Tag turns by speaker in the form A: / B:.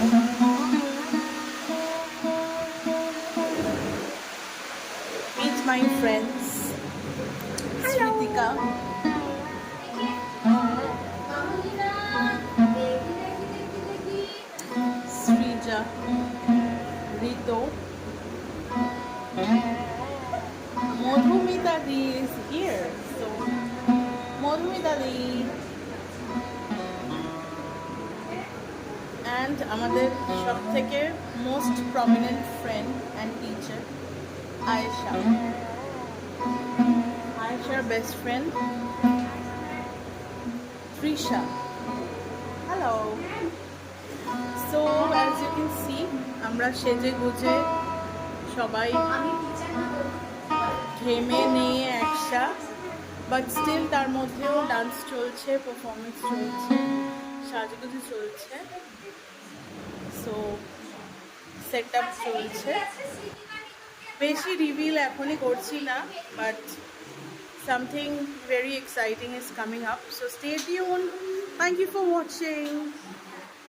A: Meet my friends. Sritika. Srija. Rito. Madhumita Di is here. So, Madhumita Di. And আমাদের সবথেকে most prominent friend and teacher, Aisha. Aisha's best friend, Trisha. Hello. So as you can see, আমরা সেজে গুজে সবাই ঘেমে নিয়ে একসা, but still তার মধ্যেও ডান্স চলছে, পারফরমেন্স চলছে, সাজগুজি চলছে, সো সেট আপ চলছে। বেশি রিভিল এখনই করছি না, but something very exciting is coming up, so stay tuned. Thank you for watching.